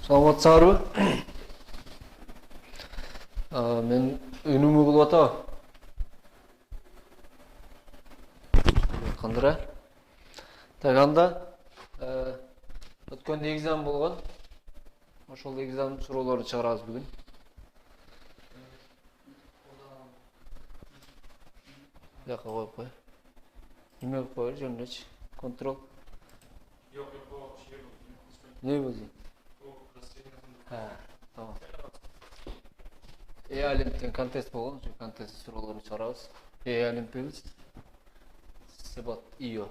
Саламатсыңарбы? Мен үнүмү кылып атабы? Кандыра? Так анда өткөндө экзамен болгон. Ошол экзамен суроолорун чыгарабыз бүгүн. Жака коюп кой. Неме кылып коелу жөн элечи? Контрол. Не болду? Tamam. E-Alim'den kontes болгон, ошо контест суроолорун чыгарабыз. E-Alim плюс Себат ИО.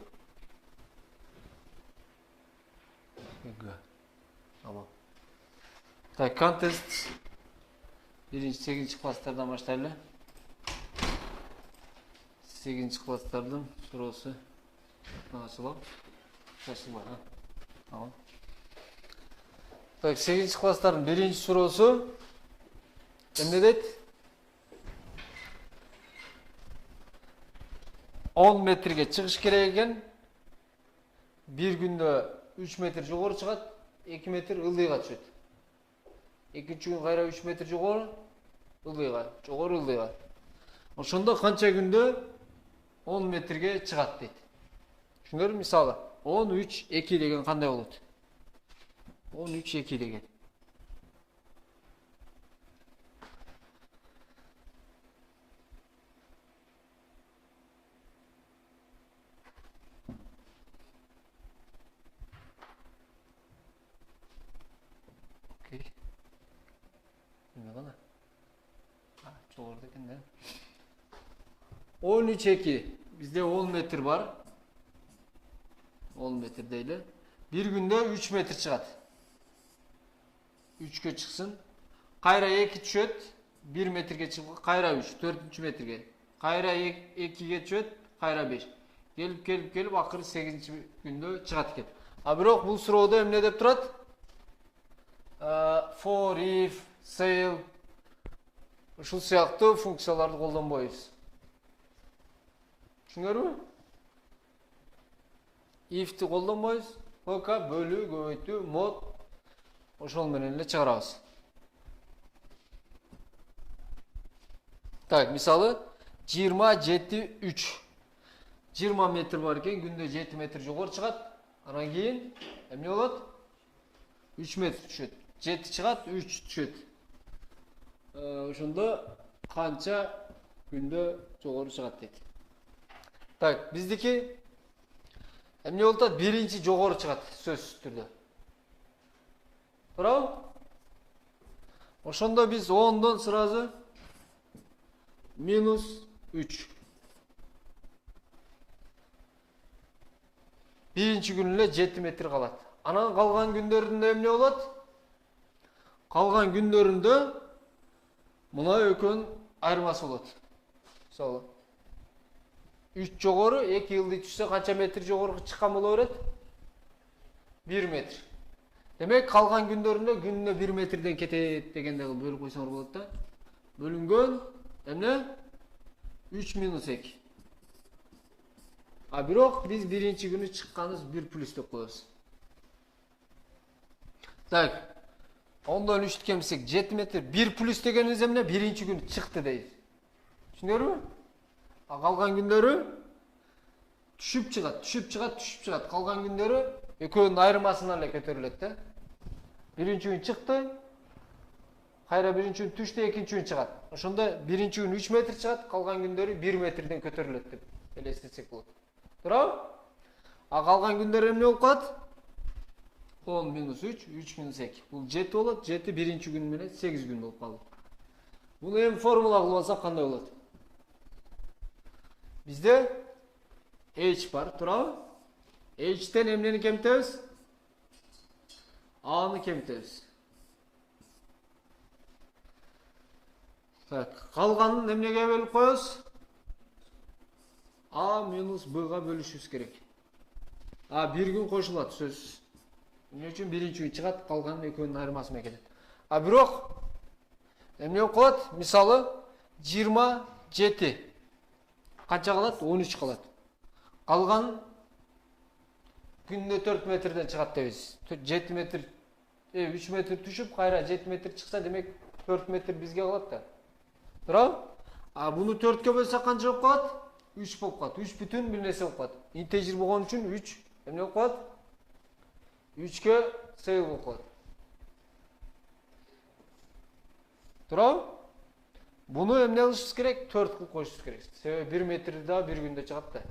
Tamam. Так, контест 1-8 класстардан баштайлы. 8 класстардын суроосу ачылып. Чачылба, Tamam. Так, 8 класстардын биринчи суроосу эмне дейт? 10 метрге чыгыш керек экен. Бир күндө 3 метр жогору чыгат, 2 метр ылдыйга түшөт. Экинчи күн кайра 3 метр жогору ылдыйга. Ошондо канча күндө 10 метрге чыгат дейт. Түшүндүрбү? Мисалы 13-2 деген кандай болот? 13-2 деген. Окей. Эмне гана? Жогоруда экен да. 13-2. Бизде 10 метр бар. 10 метр дейли. Bir günde 3 metre çıkat. 3'e çıksın. Kayra 2 düşöt. 1 metrege çıkıp kayra 3. 4. metrege. Kayra 2'ye düşöt. Kayra 5. Gelip akırı 8. günde çıkat eкен. Бирок бул суроода эмне деп турат? For, if, sail. Ушул сыяктуу функцияларды колдонбойбуз. Түшүнүңөрбү? If'ти колдонбойбуз. Ока, бөлүү, көбөйтүү, мод. Ошол менен эле чыгарабыз. Так, мисалы 27-3. 20 метр бар экен, күндө 7 метр жогору чыгат. Анан кийин эмне болот? 3 метр түшөт. 7 чыгат, 3 түшөт. Ошондо канча күндө жогору чыгат дейт. Так, биздики эмне болуп атат? Биринчи жогору чыгат сөзсүз түрдө. Туурабы? Ошондо биз 10дон сразу -3. Биринчи күнү эле 7 метр калат. Анан калган күндөрүндө эмне болот? Калган күндөрүндө мына экөөнүн айырмасы болот. Мисалы 3 жогору, 2 ылдый түшсө канча метр жогору чыккан боло берет? 1 метр. Демек, калган күндөрүндө күнүнө 1 метрден кетет дегенде бөлүп койсоңор болот да. Бөлүнгөн эмне? 3-2. Бирок биз биринчи күнү чыкканыбыз 1 плюс деп коебуз. Так. 10дон 3 кемсек 7 метр. 1 плюс дегенибиз эмне? Биринчи күнү чыкты дейбиз. Түшүнүңөрбү? Калган күндөрү түшүп чыгат. Калган күндөрү экөөнүн айырмасынан эле көтөрүлөт да. Биринчи күн чыкты. Кайра биринчи күн түштү, экинчи күн чыгат. Ошондо биринчи күн 3 метр чыгат, калган күндөрү 1 метрден көтөрүлөт деп элестетсек болот. Туурабы? Калган күндөр эмне болуп калат? 10-3, 3-2. Бул 7 болот. 7 биринчи күн менен 8 күн болуп калды. Буну эми формула кылып алсак кандай болот? Бизде H бар, туурабы? H'тен эмнени кемитебиз? A'ны кемитебиз. Так, калганын эмнеге бөлүп коебуз? A минус B'га бөлүшүбүз керек. Бир күн кошулат сөзсүз. Эмне үчүн биринчи күн чыгат, калганын экөөнүн айырмасы менен кетет. Бирок эмне болуп калат? Мисалы 27. Канча калат? 13 калат. Калган күндө 4 метрден чыгат дейбиз. 7 метр 3 метр түшүп кайра 7 метр чыкса, демек 4 метр бизге калат да. Туурабы? А буну 4кө бөлсөк канча болуп калат? 3 болуп калат. 3 бүтүн бир нерсе болуп калат. Интежер болгон үчүн 3 эмне болуп калат? 3кө сейл болуп калат. Туурабы? Буну эмне кылышыбыз керек? 4 кылып коюшубуз керек. Себеби 1 метрди да бир күндө чыгат да.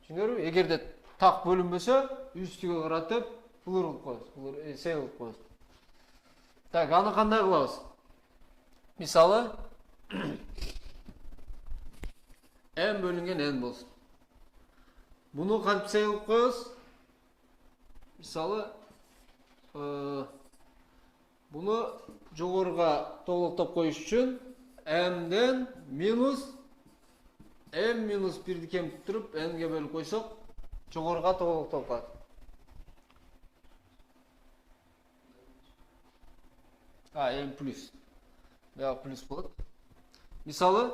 Түшүнүрбү? Эгерде так бөлүнбөсө, үстүгө каратып, плур кылып коебуз. Сейл кылып коебуз. Так, аны кандай кылабыз? Мисалы, n бөлүнгөн n болсун. Буну кантип сейл кылып коебуз? Мисалы, буну жогоруга тоголоктоп коюш үчүн m'ден минус m минус 1ди кемитип туруп n'ге бөлүп койсок, жогоруга тоголоктоп калат. m плюс. Бияк плюс болот. Мисалы,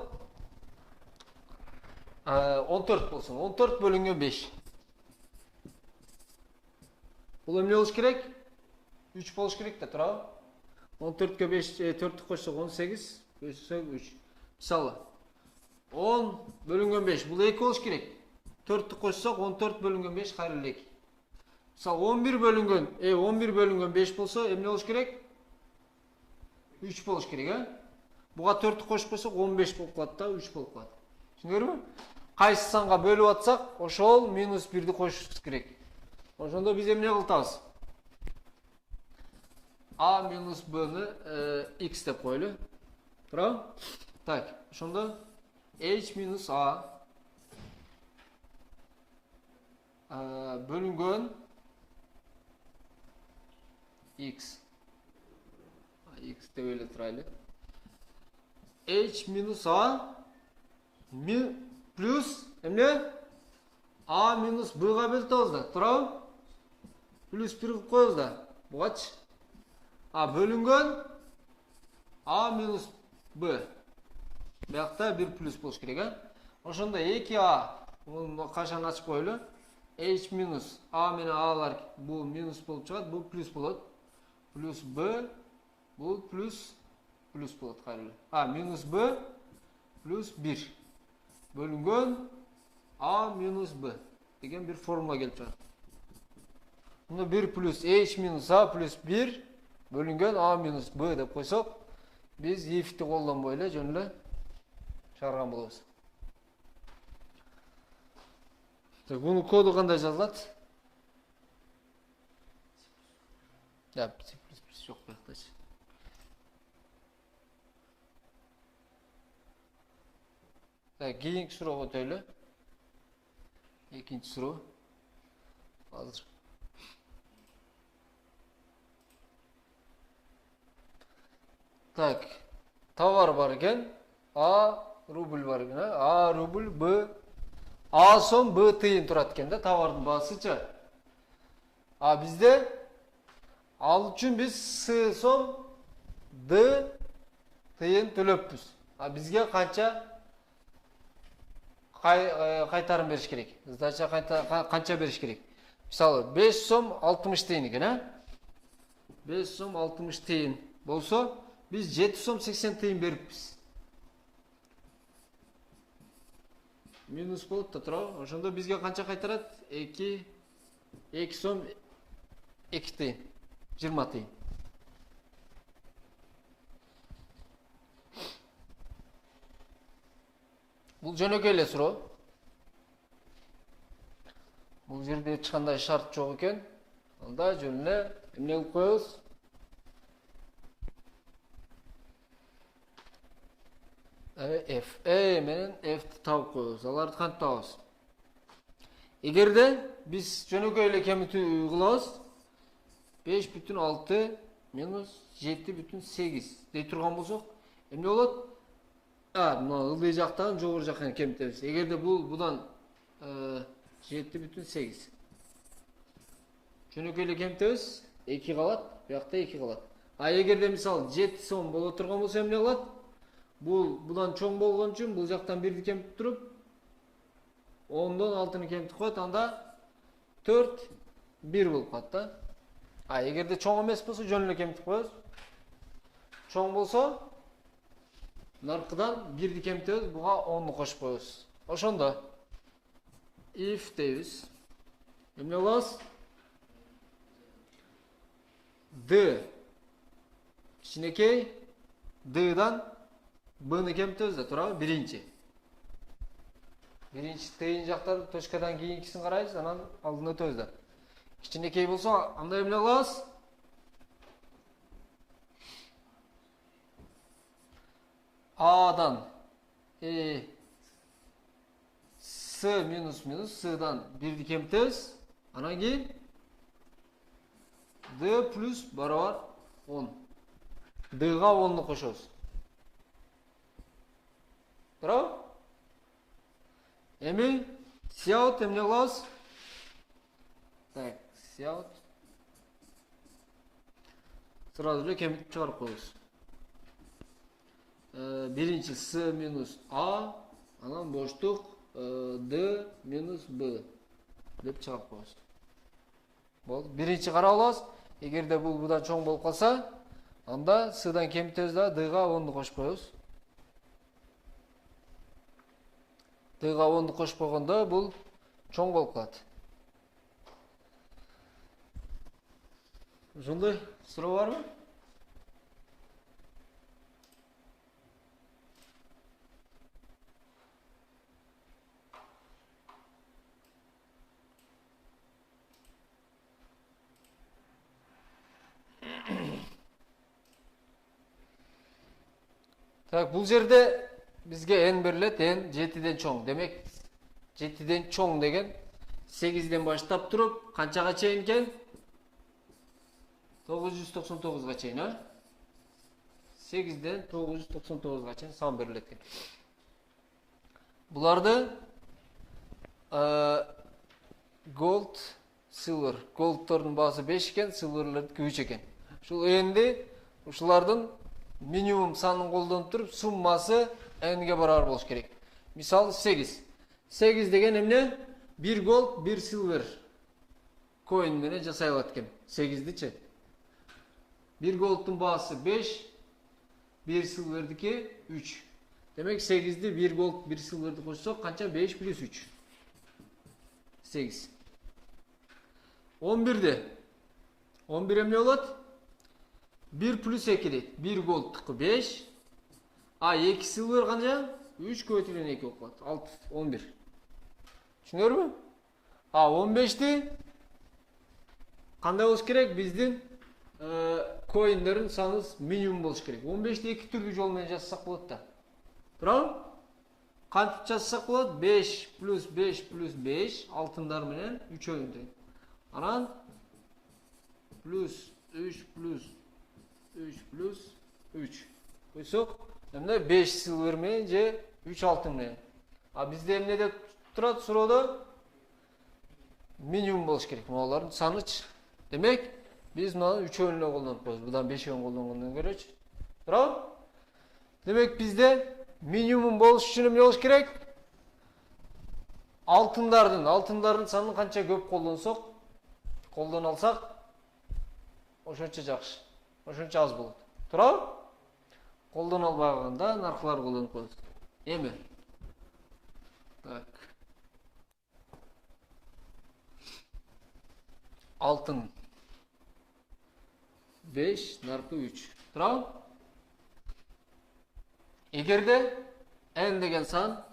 14 болсун. 14 бөлүнгөн 5. Бул эмне болуш керек? 3 болуш керек да, туурабы? 14кө 5 4-тү кошсок 18, бөлсөк 3. Мисалы, 10 бөлүнгөн 5. Бул 2 болуш керек. 4-тү кошсок 14 бөлүнгөн 5 кайрылы 2. Мисалы, 11 бөлүнгөн 5 болсо, эмне болуш керек? 3 болуш керек, Буга 4-тү кошуп койсок 15 болуп калат да, 3 болуп калат. Түшүндүрбү? Кайсы санга бөлүп атсак, ошол минус 1ди кошушубуз керек. Ошондо биз эмне кылтабыз? A минус B'ны x деп коелу. Туурабы? Так, ошондо h минус A бөлүнгөн x. X деп эле турайлы. H минус A плюс эмне? A минус B'га бөлүп да, туурабы? Плюс 1 кылып коебуз да. Бугачы? Бөлүнгөн A минус B. Биякта 1 плюс болуш керек, Ошондо 2A, муну кашаны ачып коелу. H минус A менен A'лар бул минус болуп чыгат, бул плюс болот. Плюс B, бул плюс болот кайрылы. Минус B плюс 1 бөлүнгөн A минус B деген бир формула келип чыгат. Муну 1 плюс H минус A плюс 1 бөлүнгөн A минус B деп койсок, биз if'ти колдонбой эле жөн эле чыгарган болобуз. Буну коду кандай жазылат? C++ жок бияктачы. Кийинки суроого өтөлү. Экинчи суроо. Азыр. Так, товар бар экен, А рубль бар экен, А рубль, Б А сом, Б тыйын турат экен да, товардын баасычы. Бизде ал үчүн биз С сом, Д тыйын төлөппүз. Бизге канча кайтарым бериш керек? Сдача канча бериш керек? Мисалы, 5 сом 60 тыйын экен, 5 сом 60 тыйын болсо, биз 7 сом 80 тыйын бериппиз. Минус болот да, туурабы? Ошондо бизге канча кайтарат? 2 сом 2 тыйын, 20 тыйын. Бул жөнөкөй эле суроо. Бул жерде эч кандай шарт жок экен. Анда жөн эле эмне кылып коебуз? F менен F'ти табып коебуз. Аларды кантип табабыз? Эгерде биз жөнөкөй эле кемитүү кылабыз, 5,6 минус 7,8 дей турган болсок, эмне болот? Мына ылдый жактан жогору жакка кемитебиз. Эгерде будан 7,8 жөнөкөй эле кемитебиз, 2 калат, биякта 2 калат. Эгерде мисалы 7 сом боло турган болсо эмне кылат? Будан чоң болгон үчүн бул жактан 1ди кемитип туруп, 10дон 6ны кемитип коет, анда 4 1 болуп калат да. Эгерде чоң эмес болсо жөн эле кемитип коебуз. Чоң болсо наркыдан 1ди кемитебиз, буга 10ду кошуп коебуз. Ошондо if дейбиз. Эмне кылабыз? D кичинекей D'дан B'ны кемитебиз да, туурабы? Биринчи тыйын жактан точкадан кийинкисин карайбыз, анан алдын өтөбүз да. Кичинекей болсо анда эмне кылабыз? A'дан S минус S'дан 1ди кемитебиз. Анан кийин D плюс барабар 10. D'га 10ду кошобуз. Туурабы? Эми Cout эмне кылабыз? Так, Cout сразу эле кемитип чыгарып коебуз. Биринчи S минус A, анан боштук D минус B деп чыгарып коебуз. Болду. Биринчи карап алабыз. Эгерде бул будан чоң болуп калса, анда S'дан кемитебиз да D'га 10ду кошуп коебуз. D'га 10ду кошуп койгондо бул чоң болуп калат. Ошондой суроо барбы? Так, бул жерде бизге n берилет, n 7ден чоң. Демек 7ден чоң деген 8ден баштап туруп канчага чейин экен? 999га чейин, а? 8ден 999га чейин сан берилет экен. Буларды gold, silver, goldтордун баасы 5 экен, silverлердики 3 экен. Ушул nди ушулардын минимум санын колдонуп туруп суммасы n'ге барабар болуш керек. Мисалы 8. 8 деген эмне? 1 gold, 1 silver coin менен жасай алат экен. 8дичи. 1 goldдун баасы 5, 1 silverдики 3. Демек 8ди 1 gold, 1 silverди кошсок канча? 5 плюс 3. 8. 11'de. 11 эмне болот? 1 плюс 2 дейт. 1 голдтуку 5. А 2 silver канча? 3 көбөйтүлгөн 2 болуп калат. 6, 11. Түшүнөрбү? А 15'ti кандай болуш керек? Биздин коиндердин саны минимум болуш керек. 15'ти эки түрдүү жол менен жазсак болот да. Туурабы? Кантип жазсак болот? 5 плюс 5 плюс 5 алтындар менен 3-өйүндө. Анан плюс 3 плюс 3 плюс 3 койсок, эмне 5 silver менен же 3 алтын менен. А бизде эмне деп турат суроодо? Минимум болуш керек. Булардын санычы. Демек, биз мына 3-өйүн эле колдонуп коебуз. Будан 5-өйүн колдонгондон көрөчү. Туурабы? Демек, бизде минимум болуш үчүн эмне болуш керек? Алтындардын санын канча көп колдоно алсак, ошончо жакшы. Ошончо аз болот. Туурабы? Колдоно албаганда наркылар колдонуп коебуз. Эми. Так. Алтын 5, наркы 3. Туурабы? Эгерде n деген сан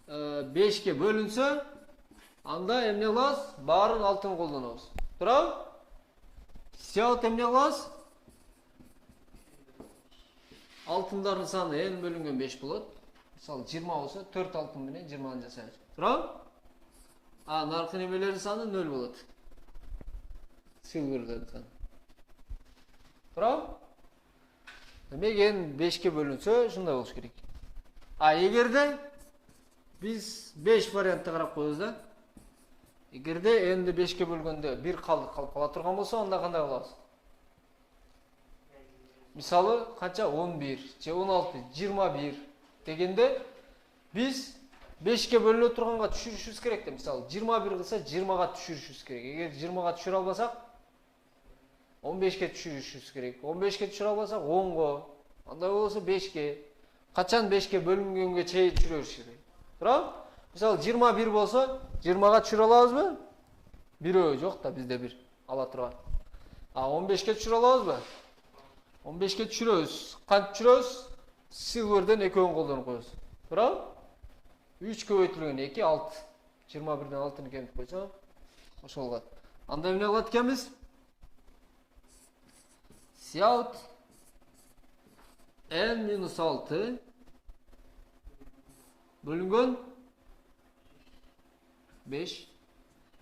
5ке бөлүнсө, анда эмне кылабыз? Баарын алтын колдонобуз. Туурабы? Cout эмне кылабыз? Алтындардын саны n бөлүнгөн 5 болот. Мисалы 20 болсо 4 алтын менен 20 жасайбыз. Туурабы? А наркы немелердин саны 0 болот. Silverдин саны. Туурабы? Демек n 5ке бөлүнсө ушундай болуш керек. А эгерде биз 5 вариантты карап коебуз да. Эгерде nди 5ке бөлгөндө 1 калдык калып кала турган болсо, анда кандай кылабыз? Мисалы канча? 11 же 16, 21 дегенде биз 5ке бөлініп тұрғанға түшірішіміз керек те. Мысалы, 21 қылса 20-ға түшірішіміз керек. Егер 20-ға түшіре албасақ, 15-ке түшірішіміз керек. 15-ке түшіре албасақ, 10-ға. Андай болса 5-ке. Қачан 5-ке бөлінгенге чейін түшірішіміз керек. Тұрам? Мысалы, 21 болса, 20-ға түшіре аламыз ба? Бирөө жоқ та, бізде бір ала тұрған. 15-ке түшіре аламыз ба? 15-ке түшірөбүз. Қант түшірөбүз? Silver'den екеуін қолданып қойыз. Тұрам? 3 көбейтілген 2, 6. 21-ден 6-ны кемітіп қойса, ошолға. Андай міне қылат екенбіз? Сяут n-6 бөлінген 5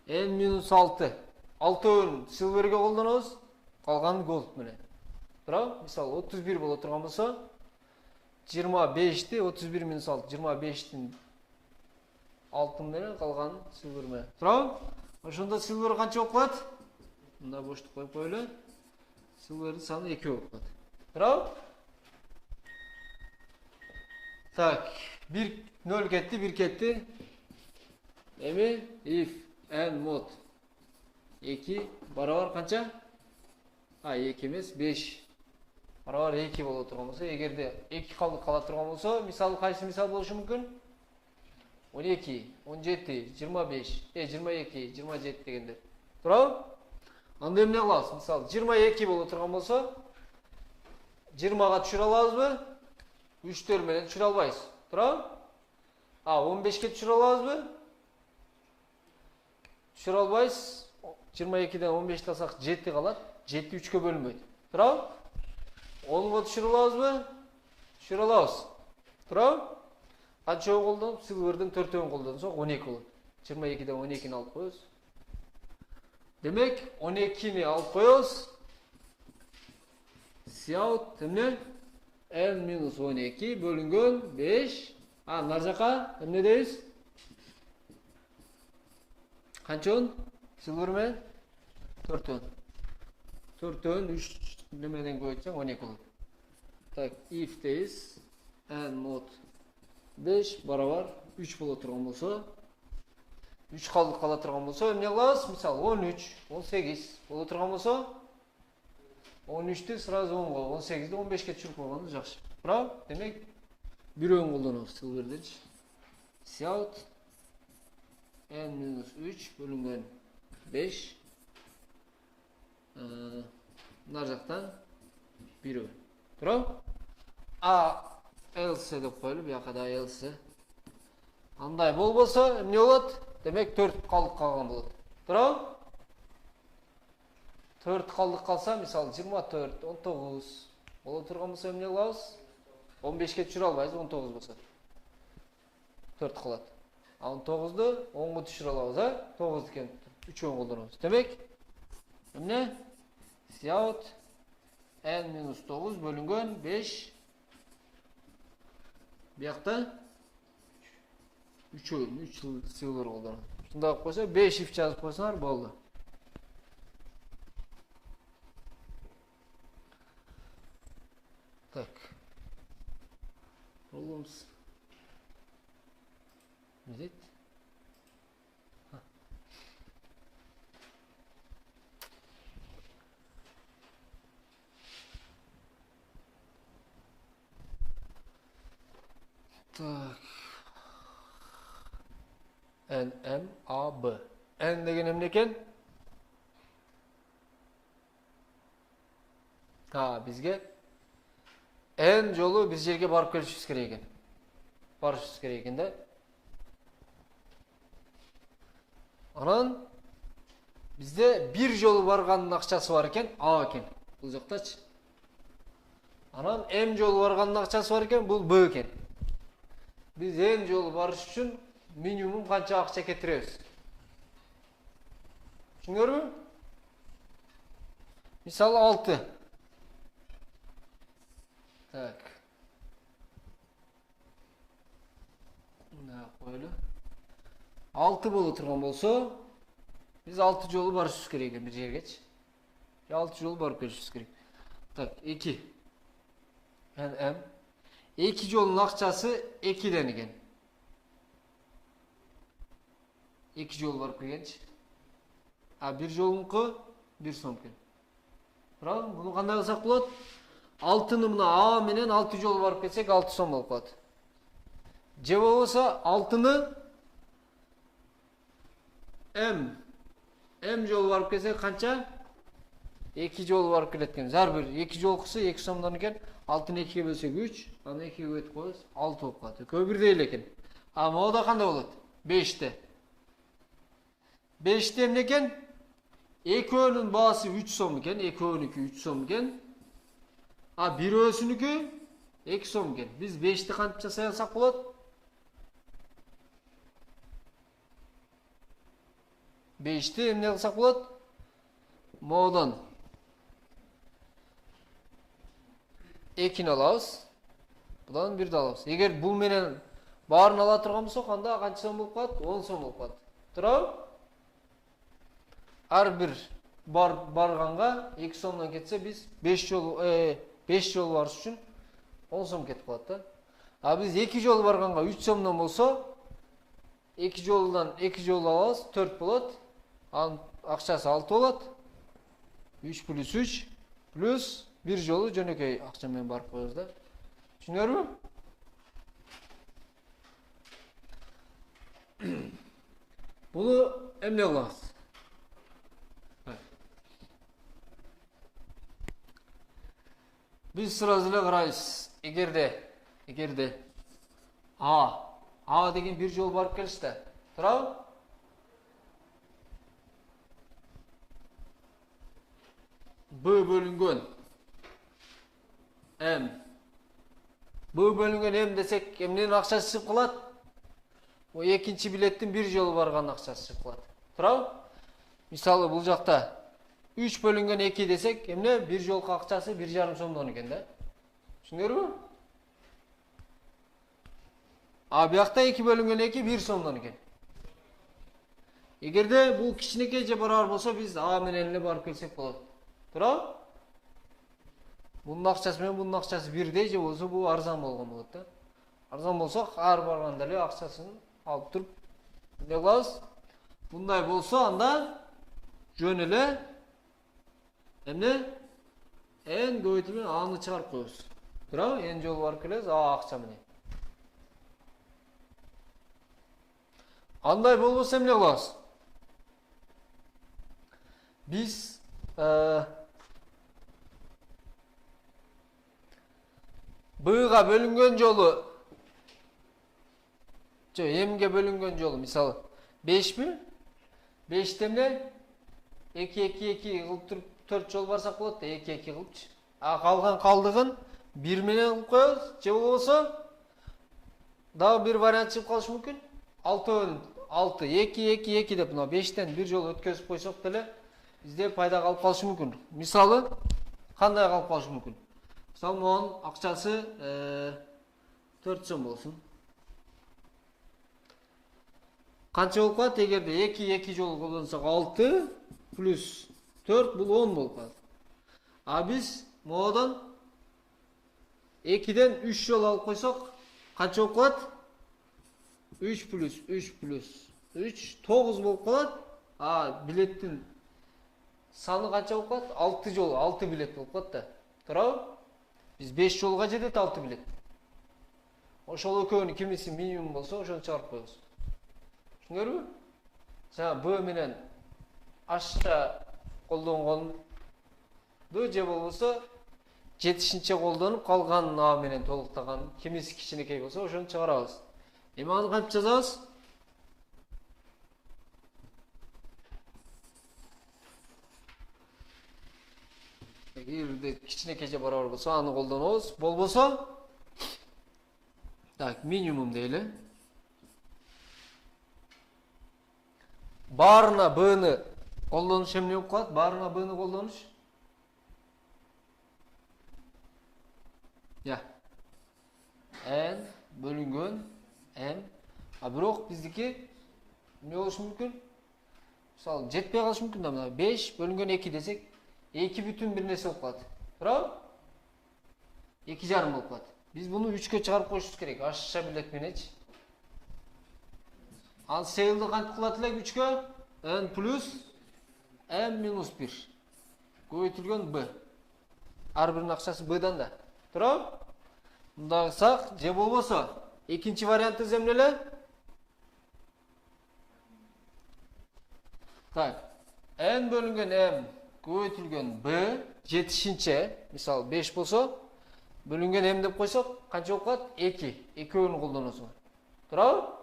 n-6. 6-ын silver'ге қолданабыз, қалғанын gold міне. Тұрам? Мысалы 31 бола тұрған болса, 25-те 31 минус 6, 25-тің алтын менен қалған silver менен. Тұрам? Ошонда silver қанша болып қалады? Мында боштық қойып қойлы. Silver'дің саны 2 болып қалады. Тұрам? Так, 0 кетті, 1 кетті. Эми if n mod 2 барабар қанша? 2 емес, 5. Барабар 2 боло тұрған болса, егерде 2 қалдық қала тұрған болса, мисалы қайсы мисал болушы мүмкін? 12, 17, 25, 22, 27 дегендер. Тұрау? Анда емне қыласыз? Мысалы, 22 болу тұрған болса, 20-ға түшір алабыз ба? 3-төр менен түшір албайсыз. Тұрау? 15-ке түшір алабыз ба? Түшір албайсыз. 22-ден 15 тасақ 7 қалады. 7 3-ке бөлінбейді. Тұрау? 10-ға түшір алабыз ба? Түшір алабыз. Тұрау? Қаншауын қолданып, silver'дің 4-өн қолданып, 12 болады. 22-ден 12-ні алып қойыз. Демек, 12-ні алып қойыз. Сяут, темне? n-12 бөлінген 5. Нар жаққа, темне дейіз? Қаншауын? Silver мен? 4-өн. 4-өн 3 немеден көйтсең 12 болады. Так, if дейіз. n-mod 5 барабар 3 бола тұрған болса, 3 қалдық қала тұрған болса, эмне қылабыз? Мисалы 13, 18 бола тұрған болса, 13-ті сразу 10-ға, 18-ді 15-ке түшіріп қойғанды жақсы. Прав? Демек, бирөөн қолданабыз silver'денші. Сяут n-3 бөлінген 5 нар жақтан бирөөн. Прав? else деп қойлы, бұяққа да else. Андай болса, не болады? Демек 4 қалдық қалған болады. Тұрау? 4 қалдық қалса, мысалы 24, 19 бола тұрған болса, не қылабыз? 15-ке түшір албайыз, 19 болса. 4 қалады. 19-ды 10-ға түшір алабыз, 9-ды кен 3-өн қолданабыз. Демек, не? Сяут n-9 бөлінген 5 Бұяқта 3 silver қолданады. Шында қойса 5 if жазып қойсаңар болды. Так. Problems. Не дейді? Так. NMAB. N деген emne eкен? Бізге N жолу біз жерге барып келішіміз керек екен. Барышымыз керек екен да. Анан бізде бір жолу барғанның ақшасы бар екен, A екен. Бұл жоқтачы. Анан M жолу барғанның ақшасы бар екен, бұл B екен. Biz en yolu barış için minimum kança akça getiriyoruz. Düşünüyor mu? Misal 6. Tak. Ne böyle? 6 bolu turgan bolsa, biz 6 yolu barışız gerek bir yer geç. 6 yolu barıp görüşürüz gerek. Tak, 2. Yani M. 2 yolun akçası 2'den eken. 2 жол барып келгенчи. А 1 жолунку 1 сом экен. Туурабы? Буну кандай кылсак болот? 6-ны мына А менен 6 жол барып келсек 6 сом болуп калат. Же болбосо 6-ны М жол барып келсек канча? 2 жол барып келет экенбиз. Ар бир 2 жол кылса 2 сомдон экен. 6-ны 2-ге бөлсөк 3, аны 2-ге бөлүп коебуз, 6 болуп калат. Экөө бирдей эле экен. А мода кандай болот? 5те. 5те эмне экен? Экөөнүн баасы 3 сом экен, экөөнүкү 3 сом экен. А бирөөсүнүкү 2 сом экен. Биз 5ти кантип жасай алсак болот? 5ти эмне кылсак болот? Модон 2-ни алабыз. Будан 1-ди алабыз. Эгер бул менен баарын ала турган болсок, анда канча сом болуп калат? 10 сом болуп калат. Туурабы? Ар бир барганга 2 сомдон кетсе, биз 5 жол барыш үчүн 10 сом кетип калат да. А биз 2 жол барганга 3 сомдон болсо, 2 жолдан 2 жол алабыз, 4 болот. Анын акчасы 6 болот. 3 плюс 3 плюс 1 жолу жөнөкөй акча менен барып коебуз да. Түшүнүңөрбү? Буну эмне кылабыз? Биз сразу эле карайбыз. Эгерде А деген 1 жол барып келишти. Туурабы? Б бөлүнгөн М. Б бөлүнгөн М десек, эмненин акчасы чыгып калат? О экинчи билеттин 1 жолу барган акчасы чыгып калат. Туурабы? Мисалы бул жакта 3 бөлүнгөн 2 десек, эмне? 1 жолку акчасы 1,5 сомдон экен да. Түшүнүңөрбү? А биякта 2 бөлүнгөн 2 1 сомдон экен. Эгерде бул кичинекей же барабар болсо, биз А менен эле барып келсек болот. Туурабы? Бунун акчасы менен бунун акчасы бирдей, же болсо бул арзан болгон болот да. Арзан болсо, ар барганда эле акчасын алып туруп эмне кылабыз? Мындай болсо, анда жөн эле эмне? N көбөйтүлгөн Аны чыгарып коебуз. Туурабы? N жолу барып келебиз А акча менен. Андай болбосо эмне кылабыз? Биз Б'га бөлүнгөн жолу, M'ге бөлүнгөн жолу, мисалы 5ми? 5 эмне? 2 кылып туруп 4 жол барсак болот да, 2 кылыпчы. А калган калдыгын 1 менен кылып коебуз, же болбосо дагы бир вариант чыгып калышы мүмкүн. 2 деп мына 5тен 1 жол өткөзүп койсок деле, бизде пайда калып калышы мүмкүн. Мисалы, кандай калып калышы мүмкүн? Мисалы, монун акчасы 4 сом болсун. Канча болуп калат? Эгерде 2 жол колдонсок 6 плюс 4 бул 10 болуп калат. А биз модон 2ден 3 жол алып койсок, канча болуп калат? 3 плюс 3 9 болуп калат. А билеттин саны канча болуп калат? 6 жол, 6 билет болуп калат да. Туурабы? Биз 5 жолга жетет 6 билет. Ошол экөөнүн кимиси минимум болсо, ошону чыгарып коебуз. Түшүнүңөрбү? Жана Б менен ашча колдонгонду же болбосо жетишинче колдонуп, калганын А менен толуктаган кимиси кичинекей болсо, ошону чыгарабыз. Эми аны кантип жазабыз? Эгерде кичинекей же барабар болсо, аны колдонобуз. Болбосо, так, минимум дейли. Баарына Б'ны колдонуш эмне болуп калат? Баарына Б'ны колдонуш. N бөлүнгөн M. А бирок биздики эмне болушу мүмкүн? Мисалы, жетпей калышы мүмкүн да, мына 5 бөлүнгөн 2 десек, 2 бүтүн бир нерсе болуп калат. Туурабы? 2,5 болуп калат. Биз буну 3кө чыгарып коюшубуз керек. Ашча билет мененчи. Ал сейлді қантып қылат елек 3-ке? N плюс M минус 1. Көбейтілген B. Әрбірінің ақшасы B-дан да. Тұрау? Мұндағы сақ, же болбосо. Екінші варианты землелі? Так. N бөлінген M көбейтілген B. Жетішінше, мисал 5 болса, бөлінген M деп қойсақ, қанша болып қалады? 2. 2-ін қолданысың. Тұрау?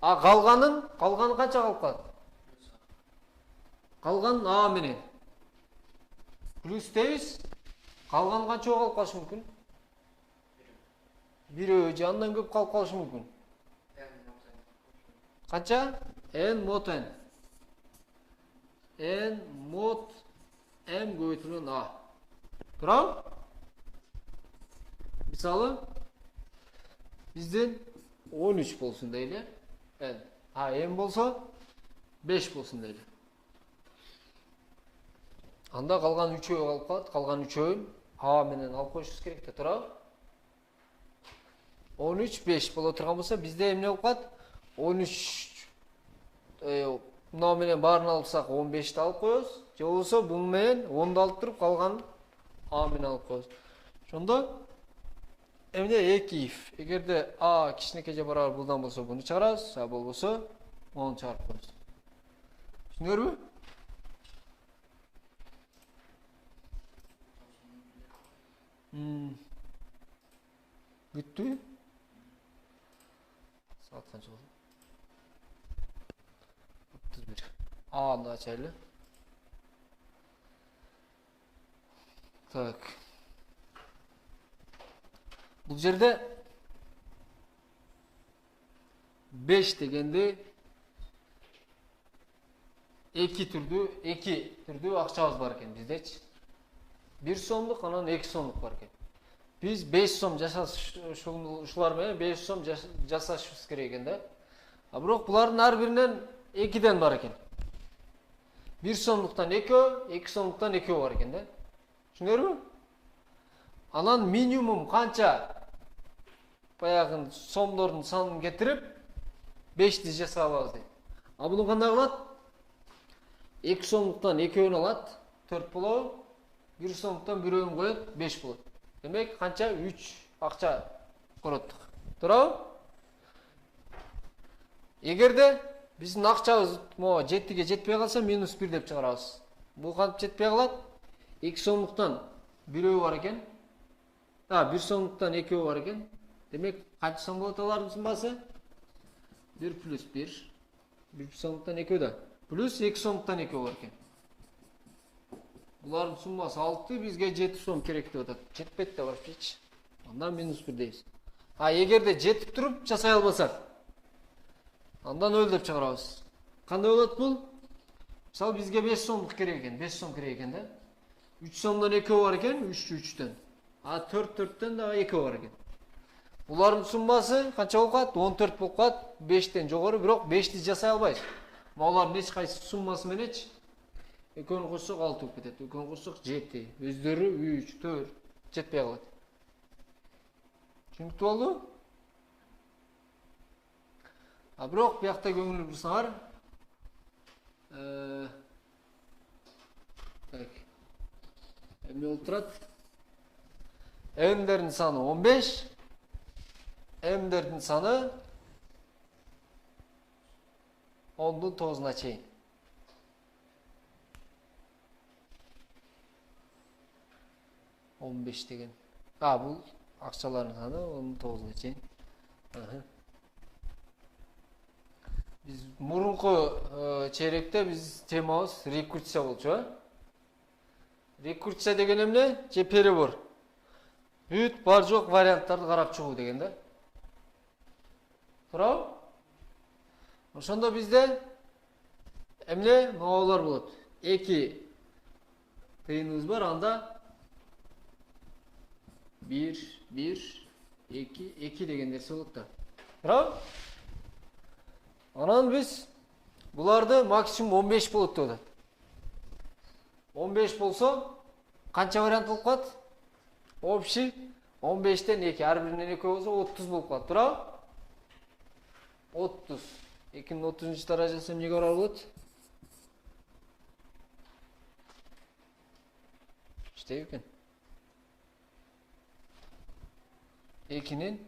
А қалғаны қанша қалып қалады? Қалған A менен. Плюс дейіз, қалған қанша қалып қалышы мүмкін? 1 жанынан көп қалып қалышы мүмкін. Қанша? N mod N. N mod M көбейтілген A. Тұрау? Мысалы, бізден 13 болсын дейлі. N. А, M болса 5 болсын дейлі. Анда қалған 3-өө қалып қалады. Қалған 3-өн A менен алып қойшыңыз керек те, тұрау? 13, 5 боло тұрған болса, бізде емне болып қалады? 13 мынау менен барын алыпсақ 15-ті алып қойыз. Же болса, бұл менен 10-ды алып тұрып, қалған A менен алып қойыз. Шонда эмне 2 if. Эгерде A кичинекей же барабар булдан болсо, буну чыгарабыз, а болбосо, оны чыгарып коебуз. Түшүнүңөрбү? Бүттү? Saat kaç oldu? 31. A'nı açaylı. Tak. Bu жерде 5 дегенде 2 түрдүү акчабыз бар экен биздечи. 1 сомдук, анан 2 сомдук бар экен. Biz 5 сом ушулар менен 5 сом жасашыбыз керек экен да. А бирок булардын ар биринен 2ден бар экен. 1 сомдуктан 2, 2 сомдуктан 2 бар экен да. Түшүнүңөрбү? Анан минимум канча баягы сомдордун санын кетирип 5ди жасап алабыз дейт. А буну кандай кылат? 2 сомдуктан 2-өн алат, 4 болобу. 1 сомдуктан 1-өн коет, 5 болот. Демек, қанша 3 ақша қороттық. Тұрау? Егерде біздің ақшабыз 7-ге жетпей қалса, минус 1 деп шығарабыз. Бұл қантып жетпей қалады? 2 сомдуктан 1 бар екен. 1 сомдуктан 2 бар екен. Демек, қанша сом болот алардын суммасы? 1 плюс 1. 1 сомдуктан 2 да. Плюс 2 сомдуктан 2 бар екен. Бұлардың суммасы 6, бізге 7 сом керек деп атат. Жетпейт деп башпайчы. Андан минус 1 дейбиз. А эгерде жетип туруп жасай албасак, андан 0 деп чыгарабыз. Кандай болот бул? Мисалы бизге 5 сомдук керек экен, 5 сом керек экен да. 3 сомдон 2 бар экен, 3 3төн. А 4 4төн да 2 бар экен. Булардын суммасы канча болуп калат? 14 болуп калат. 5тен жогору, бирок 5ти жасай албайбыз. Булардын эч кайсы суммасы мененчи 2-ні қоссақ 6 болып кетеді, 2-ні қоссақ 7, өздері 3, 4, жетпей қалады. Түсінікті болды? А бирок бияқта көңіл бұрсаңар. Эмне болуп турат? M'дердин саны 15, M'дердин саны 10-дун 9-на чейин. деген. Бұл ақшалардың саны 19-на чейин. Biz мурунку чейректе биз темабыз рекурсия болчу. Рекурсия деген эмне? Же перебор. Бүт бар жок варианттарды карап чыгуу деген да. Туурабы? Ошондо бизде эмне могулар болот? 2 тыйыныбыз бар, анда 1, 1, 2 деген нерсе болот да. Туурабы? Анан биз буларды максимум 15 болот деп атат. 15 болсо канча вариант болуп калат? Общий 15тен 2, ар биринен 2 болсо 30 болуп калат, туурабы? 30. 2'nin 30. darajасы эмнеге барар болот? İşte ekan. 2'nin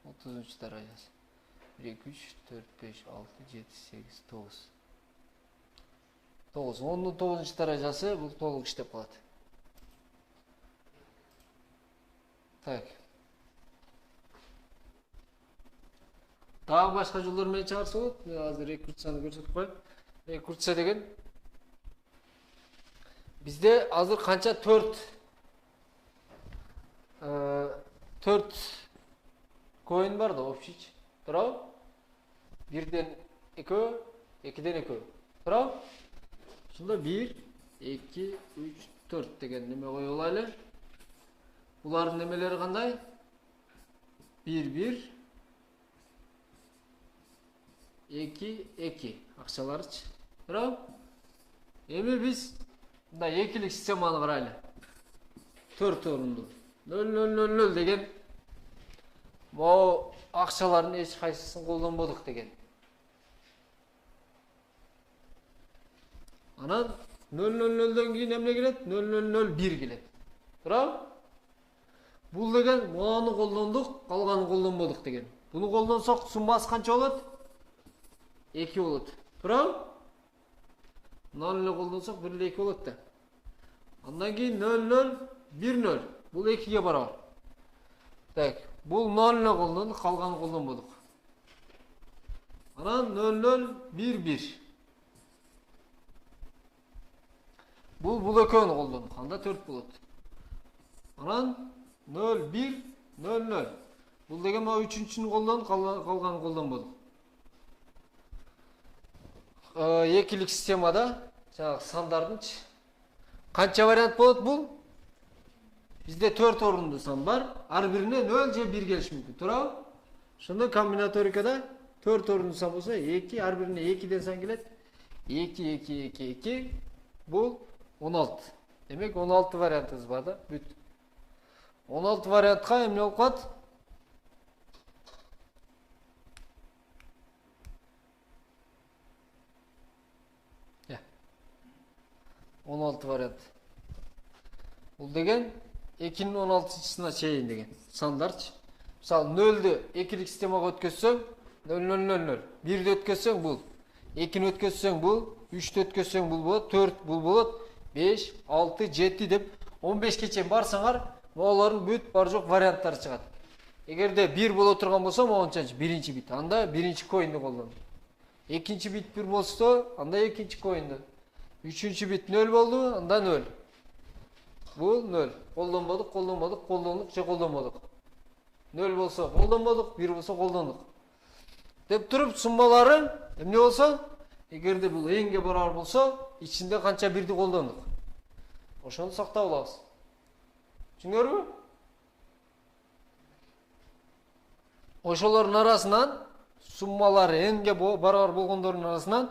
30. darajası. 1, 2, 3, 4, 5, 6, 7, 8, 9. 9. 10'un 9. darajası bu толук işlep kaladi. Так. Дагы башка жолдор менен чыгарса болот. Мен азыр рекурсияны көрсөтүп коеюн. Рекурсия деген бизде азыр канча 4 коин бар да общий. Туурабы? 1ден 2, 2ден 2. Туурабы? Ошондо 1, 2, 3, 4 деген неме коюп алайлы. Булардын немелери кандай? 1, 1, 2, 2 акчаларычы. Туурабы? Эми биз мындай экилик системаны карайлы. 4 орунду. 0, 0, 0, 0 деген могу акчалардын эч кайсысын колдонбодук деген. Анан 0, 0, 0дөн кийин эмне келет? 0, 0, 0, 1 келет. Туурабы? Бул деген муну колдондук, калганын колдонбодук деген. Буну колдонсок суммасы канча болот? 2 болот. Туурабы? 0 эле колдонсок 1 эле 2 болот да. Андан кийин 0, 0, 1, 0. Бул 2ге барабар. Так, бул 0 эле колдондук, калганын колдонбодук. Анан 0, 0, 1, 1. Бул экөөнү колдондук. Анда 4 болот. Анан 0, 1, 0, 0. Бул деген могу 3-чүнү колдондук, калганын колдонбодук. Экилик системада жаңағы сандардынчы канча вариант болот бул? Бизде 4 орунду сан бар. Ар бирине 0 же 1 келиши мүмкүн. Туурабы? Ошондо комбинаторикада 4 орунду сан болсо 2, ар бирине 2ден сан келет. 2, 2, 2, 2. Бул 16. Демек 16 вариантыбыз бар да. Бүт. 16 вариантка эмне болуп калат? Я. 16 вариант. Бул деген 2'nin 16'sına чейин деген сандарчы. Мисалы 0ды экилик системага өткөзсөң 0, 0, 0, 0. 1ди өткөзсөң бул. 2'ni өткөзсөң бул. 3'ті өткөзсөң бул болот. 4 бул болот. 5, 6, 7 деп 15ке чейин барсаңар, олардын бүт бар жок варианттары чыгат. Эгерде 1 боло турган болсо, могунчанчы биринчи бит. Анда биринчи коинди колдон. Экинчи бит 1 болсо, анда экинчи коинди. Үчүнчү бит 0 болду, анда 0. Бул 0. Колдонбодук, колдондук же колдонбодук. 0 болсо колдонбодук, 1 болсо колдондук. Деп туруп суммалары эмне болсо? Эгерде бул энге барар болсо, ичинде канча бирди колдондук. Ошону сактап алабыз. Түшүнүңөрбү? Ошолордун арасынан суммалары энге барар болгондордун арасынан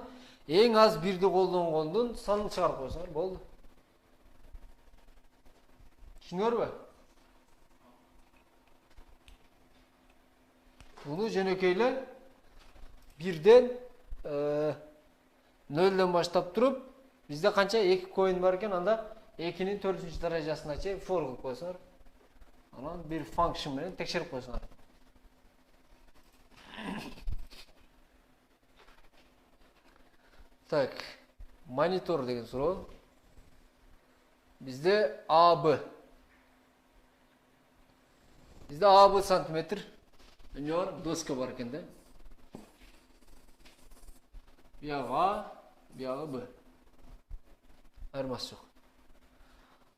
эң аз бирди колдонгондун санын чыгарып койсоңор болду. Түшүнүңөрбү? Буну жөнөкөйлө 1ден 0дөн баштап туруп, бизде канча 2 коин бар экен, анда 2'nin 4-cü darajasına çey for kılıp koysalar. Anam bir function menен tekşerip koysalar. Так, монитор деген суроо. Bizde AB. Bizde AB santimetr. Önce doska var eкен да. Biyağı A, biyağı B. Ayırması yok.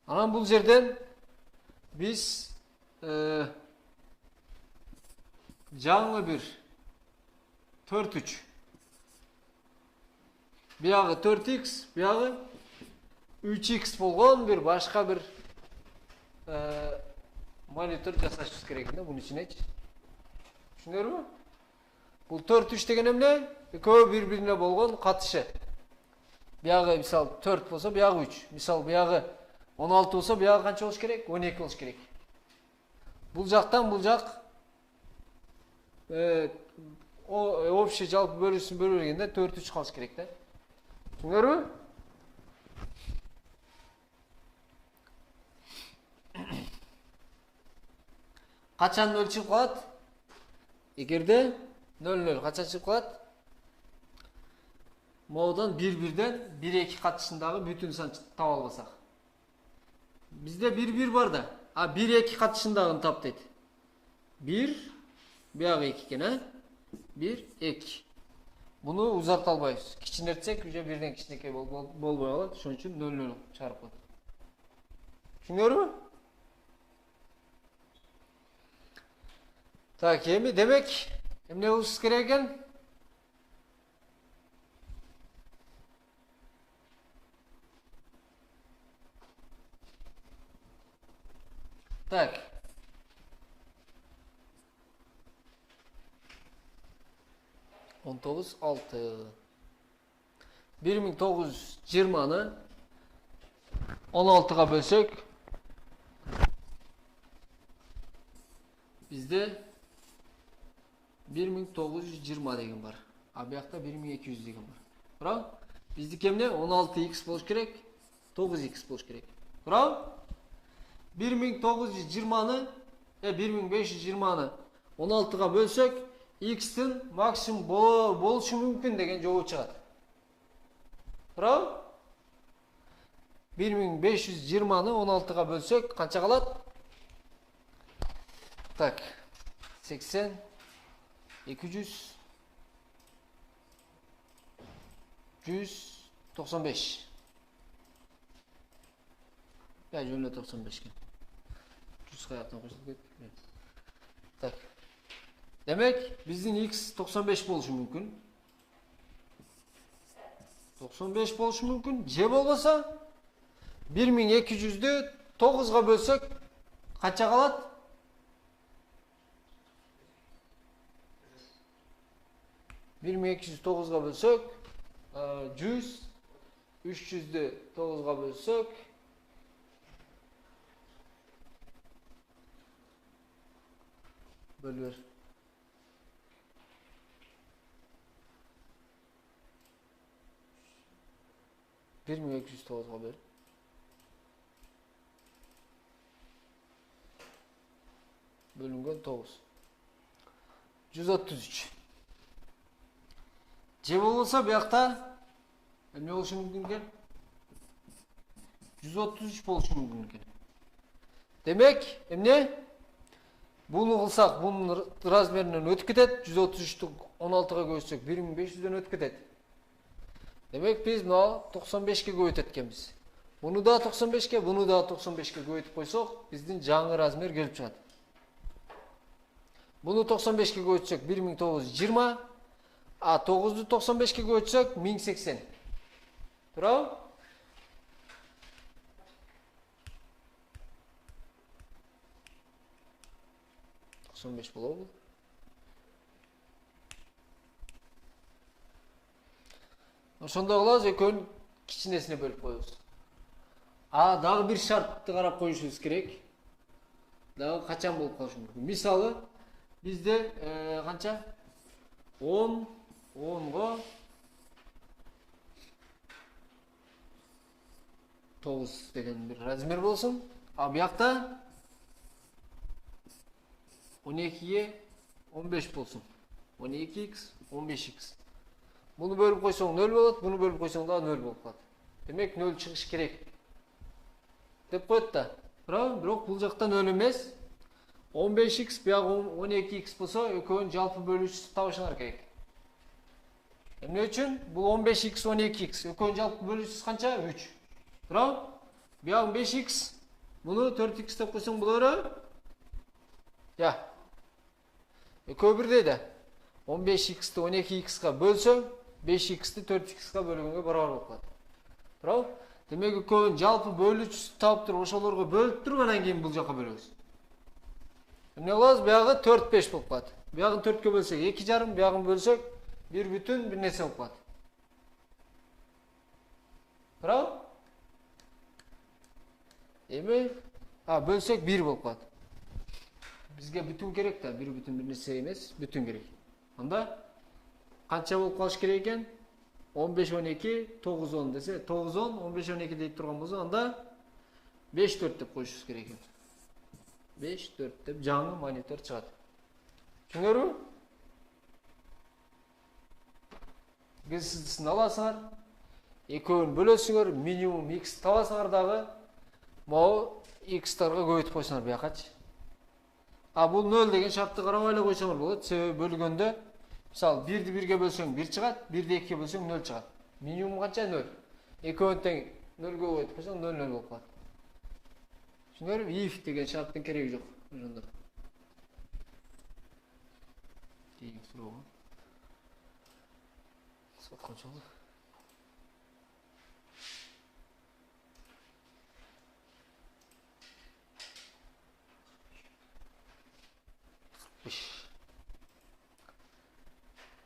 Anam bul жерден biz жаңы bir 4-3 biyağı 4x biyağı 3x болгон bir başka bir monitör жасашыбыз керек да, bunun içine. Түшүнүңөрбү? Бул 4-3 деген эмне? Экөө бири-бирине болгон катышы. Биягы мисалы 4 болсо, биягы 3. Мисалы биягы 16 болсо, биягы канча болуш керек? 12 болуш керек. Бул жактан бул жак общий жалпы бөлүүсүн бөлүп бергенде 4-3 калыш керек да. Түшүндүңөрбү? Качан 0 чыгып калат? Эгерде 0-0 качан чыгып калат? Моудан 1-1ден 1-2 катышындагы бүтүн сан таба албасак. Бизде 1-1 бар да. А 1-2 катышындагын тап дейт. 1 бuyog'i 2 ekan, ha? 1 2. Buni uzarta albayбыз. Кичинертсек, уже бирден кичинекей болбой калат. Ошон үчүн 0-0 чыгарып коет. Түшүнүңөрбү? Так, эми демек, эмне кылышыбыз керек экен? Так. Он 9-6. 1920-ны 16-га бөлсөк, бизде 1920 деген бар. А буякта 1200 деген бар. Туурабы? Биздики эмне? 16x болуш керек, 9x болуш керек. Туурабы? 1920-ны 1520-ны 16-га бөлсөк, x'тин максимум болушу мүмкүн деген жообу чыгат. Туурабы? 1520-ны 16-га бөлсөк, канча калат? Так. 80 200 195. Ya жөнүнө 95 кен. 100 каяктан кошулуп кетти. Так. Демек, биздин x 95 болушу мүмкүн. 95 болушу мүмкүн. Же болбосо 1200-ді 9-ға бөлсөк, канча калат? 1200-ді 9-ға бөлсөк, 100, 300-ді 9-ға бөлсөк, бөлөр. Бөлүнгөн 9. 133. Же болбосо буякта эмне болушу мүмкүн экен? 133 болушу мүмкүн экен. Демек, эмне? Буну кылсак, бунун размеринен өтүп кетет. 133-тү 16-га көбөйтсөк 1500-дөн өтүп кетет. Демек, биз мына 95-ке көбөйтөт экенбиз. Буну да 95-ке, буну да 95-ке көбөйтүп койсок, биздин жаңы размер келип чыгат. Буну 95-ке көбөйтсөк 1920, а 9-ду 95-ке көбөйтсөк 1080. Туурабы? болобу? Ошондой кылабыз, экөөнүн кичинесине бөлүп коебуз. А дагы бир шартты карап коюшубуз керек. Дагы качан болуп калышы мүмкүн? Мисалы, бизде канча? 10-го 9 деген бир размер болсун. А буякта 12-ге 15 болсун. 12x, 15x. Буну бөлүп койсоң 0 болот, буну бөлүп койсоң да 0 болуп калат. Демек 0 чыгыш керек деп коет да. Бирок бул жакта 0 эмес. 15x буягы 12x болсо, экөөнүн жалпы бөлүүчүсү табышыңар керек. Эмне үчүн? Бул 15x, 12x. Экөөнүн жалпы бөлүүчүсү канча? 3. Туурабы? Буягы 5x. Буну 4x деп койсоң болор. Я. Экөө бирдей да. 15x-ти 12x-га бөлсөң, 5x-ти 4x-га бөлгөнгө барабар болуп калат. Туурабы? Демек, экөөнүн жалпы бөлүүчүсү таап туруп, ошолорго бөлүп туруп, анан кийин бул жака бөлөбүз. Эмне кылабыз? Буягы 4-5 болуп калат. Буягын 4-кө бөлсөк 2,5, буягын бөлсөк 1 бүтүн бир нерсе болуп калат. Туурабы? Эми, бөлсөк 1 болуп калат. Бизге бүтүн керек да, бир бүтүн бир нерсе эмес, бүтүн керек. Анда канча болуп калыш керек экен? 15 12 9 10 десе, 9 10 15 12 deyip турган болсо, анда 5 4 деп коюшубуз керек экен. 5 4 деп жаңы монитор чыгат. Түшүнүңөрбү? Сиздин аласыңар, экөөнү бөлөсүңөр, минимум x табасыңар дагы, могу x-тарга көбөйтүп койсоңор биякачы. А бул 0 деген шартты карабай эле койсоңор болот. Себеби бөлгөндө, мисалы 1ди 1ге бөлсөң 1 чыгат, 1ди 2ге бөлсөң 0 чыгат. Минимум канча? 0. Экөөнү тең 0ге көбөйтүп койсоң 0 0 болуп калат. Түшүнүңөрбү? If деген шарттын кереги жок. Ошондо. Дейин суроо. Кончолду.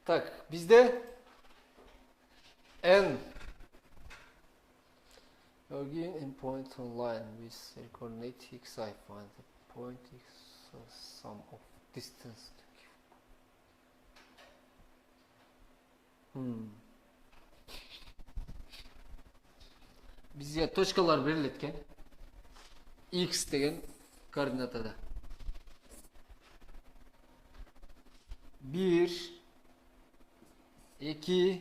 Так, bizde n again in point online with coordinate x I find the point x sum of distance to give. Bizge точкалар берилеткен. X деген координатада. 1 2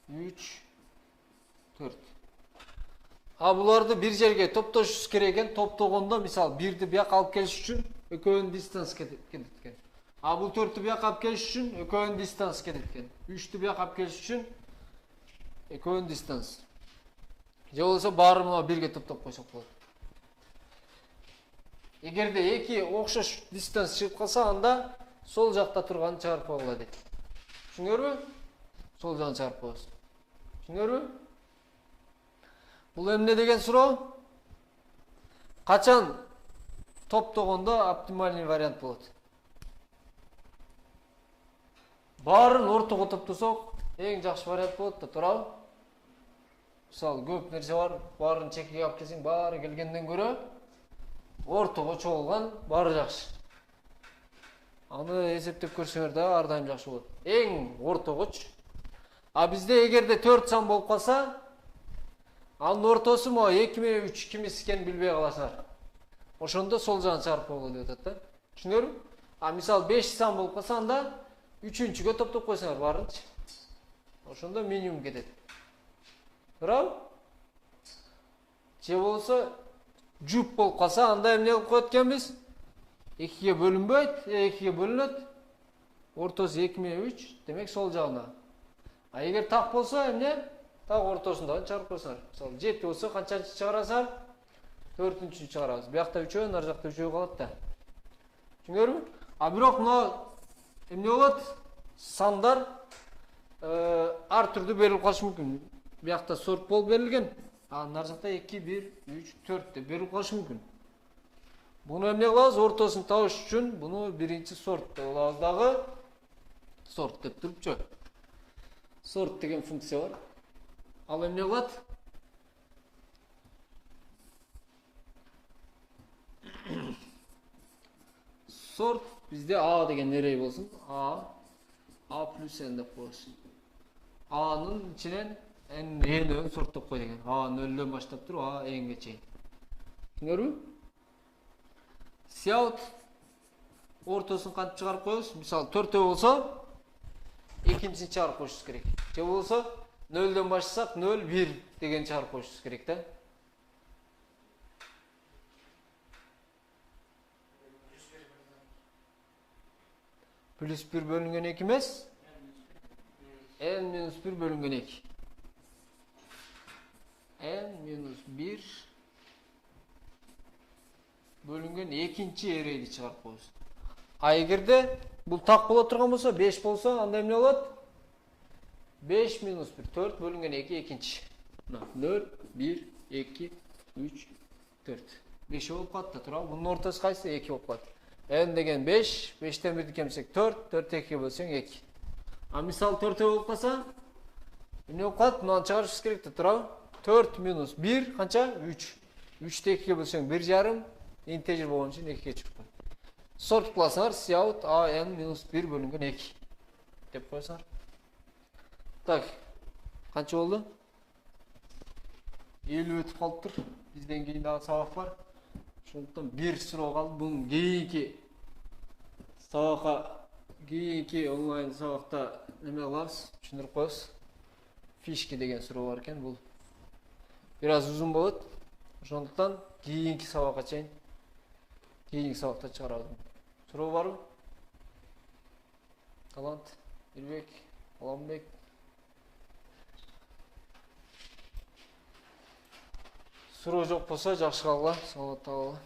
3 4. А буларды бир жерге топтошубуз керек экен. Топтогондо, мисалы, 1ди бияка алып келиш үчүн экөөнүн дистанс кетет экен. А бул 4ті бияка алып келиш үчүн экөөнүн дистанс кетет экен. 3ті бияка алып келиш үчүн экөөнүн дистанс. Же болсо баарын мына бирге топтоп койсок болот. Эгерде эки окшош дистанс чыгып калса, анда сол жакта турганын чыгарып койгула дейт. Түшүнүңөрбү? Сол жагын чыгарып коебуз. Түшүнүңөрбү? Бул эмне деген суроо? Качан топтогондо оптимальный вариант болот? Баарын ортого топтосок, эң жакшы вариант болот да, туурабы? Мисалы, көп нерсе бар, баарын чекеге алып келсең, баары келгенден көрө ортого чогулган баары жакшы. Аны эсептеп көрсөңөр да ар дайым жакшы болот. Эң ортогочу. А бизде эгерде 4 сан болуп калса, анын ортосу мо 2 менен 3 кимис экенин билбей каласыңар. Ошондо сол жагын чыгарып койгула деп атат да. Түшүнүңөрбү? А мисалы 5 сан болуп калса, анда 3-үнчүгө топтоп койсоңор баарынчы. Ошондо минимум кетет. Туурабы? Же болсо жуп болуп калса, анда эмне кылып коет экенбиз? 2ге бөлүнбөйт, 2ге бөлүнөт. Ортосу 2 менен 3, демек сол жагына. А эгер так болсо, эмне? Так ортосундагы чыгарып койсоңор. Мисалы 7 болсо, канчанчы чыгарасыңар? 4-үнчү чыгарабыз. Биякта 3, нар жакта 3 калат да. Түшүнүңөрбү? А бирок мына эмне болот? Сандар ар түрдүү берилип калышы мүмкүн. Биякта сорт болуп берилген. А нар жакта 2 1 3 4 деп берилип калышы мүмкүн. Буну эмне кылабыз? Ортосун табыш үчүн буну биринчи сорт деп алабыз дагы. Сорт деп турупчу. Сорт деген функция бар. Ал эмне кылат? Сорт bizde A деген нерей болсын. A плюс N деп коебуз. A'нын ичинен N'өн сорттоп кой деген. A 0дөн баштап туруп A N'ге чейин. Түшүнүңөрбү? Сиаут ортосун кантип чыгарып коебуз? Мисалы 4 болсо, экинчисин чыгарып коюшубуз керек. Же болсо 0дөн баштасак 0 1 деген чыгарып коюшубуз керек да. Плюс 1 бөлүнгөн 2 эмес? N минус 1 бөлүнгөн 2. N минус 1 бөлүнгөн экинчи эрейди чыгарып коебуз. А эгерде бул так боло турган болсо, 5 болсо, анда эмне болот? 5 минус 1 4 бөлүнгөн 2 экинчи. 0 1 2 3 4. 5 болуп калат да, туурабы? Бунун ортосу кайсы? 2 болуп калат. N деген 5, 5тен 1'di кемсек 4, 4 2'ye bölseng 2. А мисал 4 болуп калса, эмне болуп калат? Мынаны чыгарышыбыз керек да, туурабы? 4 минус 1 канча? 3. 3'te 2'ye bölseng 1,5, интежер болгон үчүн 2'ге чыгып калат. Сорт кыласыңар C out A n минус 1 бөлүнгөн 2 деп коесуңар. Так, канча болду? 50 өтүп калыптыр. Бизден кийин дагы сабак бар. Ошондуктан бир суроо калды. Бунун кийинки сабакка, кийинки онлайн сабакта неме кылабыз, түшүндүрүп коебуз. Фишки деген суроо бар экен. Бул бир аз узун болот. Ошондуктан кийинки сабакка чейин, кийинки сабакта чыгарабыз. Суроо барбы? Талант, Ирбек, Аламбек. Суроо жок болсо жакшы калгыла, саламатта калгыла.